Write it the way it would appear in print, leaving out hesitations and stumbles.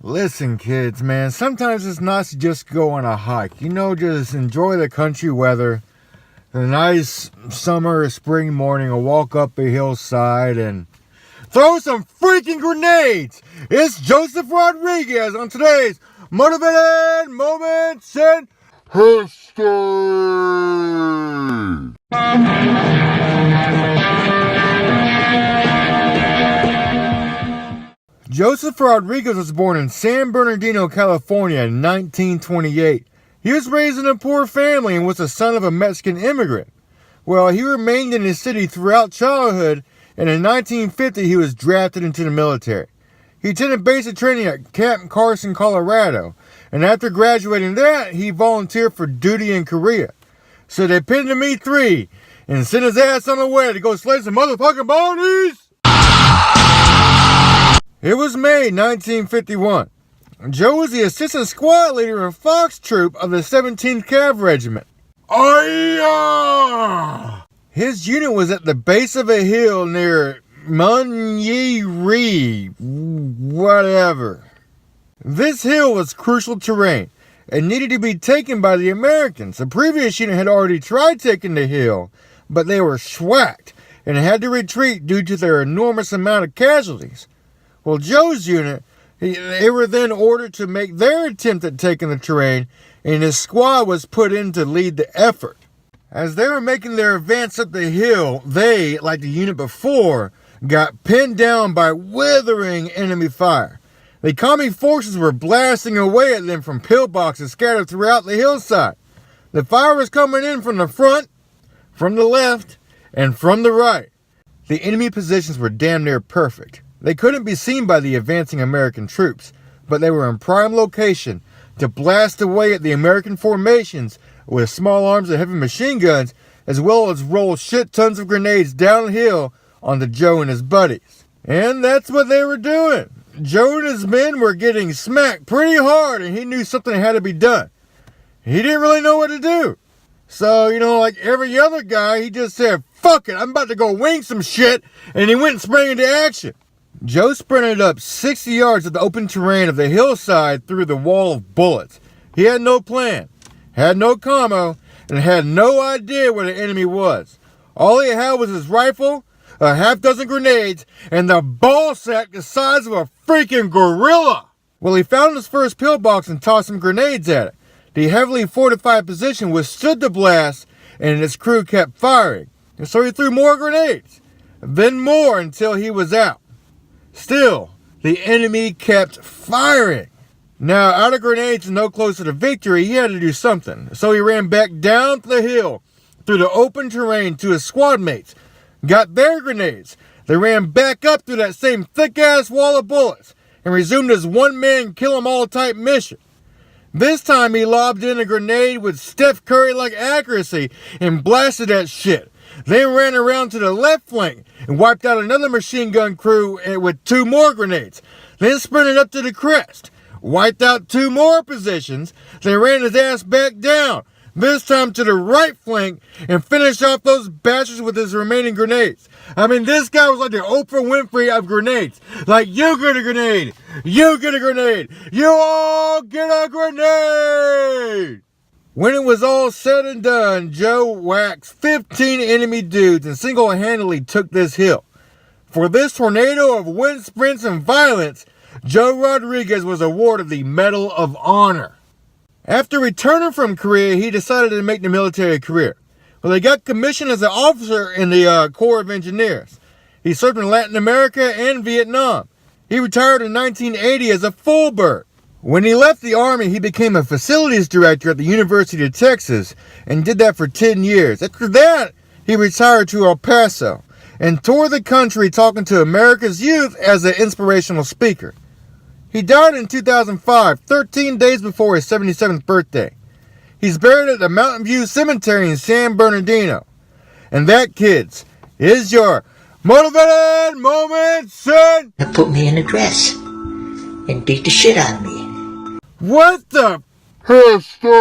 Listen, kids, man, sometimes it's nice to just go on a hike. You know, just enjoy the country weather, the nice summer or spring morning, or walk up a hillside and throw some freaking grenades. It's Joseph Rodriguez on today's Motivated Moments in History. Joseph Rodriguez was born in San Bernardino, California in 1928. He was raised in a poor family and was the son of a Mexican immigrant. Well, he remained in the city throughout childhood, and in 1950 he was drafted into the military. He attended basic training at Camp Carson, Colorado, and after graduating that, he volunteered for duty in Korea. So they pinned him E3 and sent his ass on the way to go slay some motherfucking bonies. It was May 1951. Joe was the assistant squad leader in Fox Troop of the 17th Cav Regiment. His unit was at the base of a hill near Munyeri, whatever. This hill was crucial terrain and needed to be taken by the Americans. The previous unit had already tried taking the hill, but they were schwacked and had to retreat due to their enormous amount of casualties. Well, Joe's unit, they were then ordered to make their attempt at taking the terrain, and his squad was put in to lead the effort. As they were making their advance up the hill, they, like the unit before, got pinned down by withering enemy fire. The commie forces were blasting away at them from pillboxes scattered throughout the hillside. The fire was coming in from the front, from the left, and from the right. The enemy positions were damn near perfect. They couldn't be seen by the advancing American troops, but they were in prime location to blast away at the American formations with small arms and heavy machine guns, as well as roll shit tons of grenades downhill onto Joe and his buddies. And that's what they were doing. Joe and his men were getting smacked pretty hard, and he knew something had to be done. He didn't really know what to do. So, like every other guy, he just said, "Fuck it, I'm about to go wing some shit," and he went and sprang into action. Joe sprinted up 60 yards of the open terrain of the hillside through the wall of bullets. He had no plan, had no commo, and had no idea where the enemy was. All he had was his rifle, a half-dozen grenades, and the ball sack the size of a freaking gorilla. Well, he found his first pillbox and tossed some grenades at it. The heavily fortified position withstood the blast, and his crew kept firing. And so he threw more grenades, then more until he was out. Still, the enemy kept firing. Now, out of grenades and no closer to victory, he had to do something. So he ran back down the hill through the open terrain to his squad mates, got their grenades. They ran back up through that same thick-ass wall of bullets and resumed his one-man kill-em-all type mission. This time he lobbed in a grenade with Steph Curry-like accuracy and blasted that shit. Then ran around to the left flank and wiped out another machine gun crew with 2 more grenades. Then sprinted up to the crest, wiped out 2 more positions, then ran his ass back down, this time to the right flank, and finished off those bastards with his remaining grenades. I mean, this guy was like the Oprah Winfrey of grenades. Like, you get a grenade, you get a grenade, you all get a grenade! When it was all said and done, Joe whacked 15 enemy dudes and single-handedly took this hill. For this tornado of wind sprints and violence, Joe Rodriguez was awarded the Medal of Honor. After returning from Korea, he decided to make the military career. Well, he got commissioned as an officer in the Corps of Engineers. He served in Latin America and Vietnam. He retired in 1980 as a full bird. When he left the Army, he became a facilities director at the University of Texas and did that for 10 years. After that, he retired to El Paso and toured the country talking to America's youth as an inspirational speaker. He died in 2005, 13 days before his 77th birthday. He's buried at the Mountain View Cemetery in San Bernardino. And that, kids, is your Motivated Moments in... Put me in a dress and beat the shit out of me. What the history?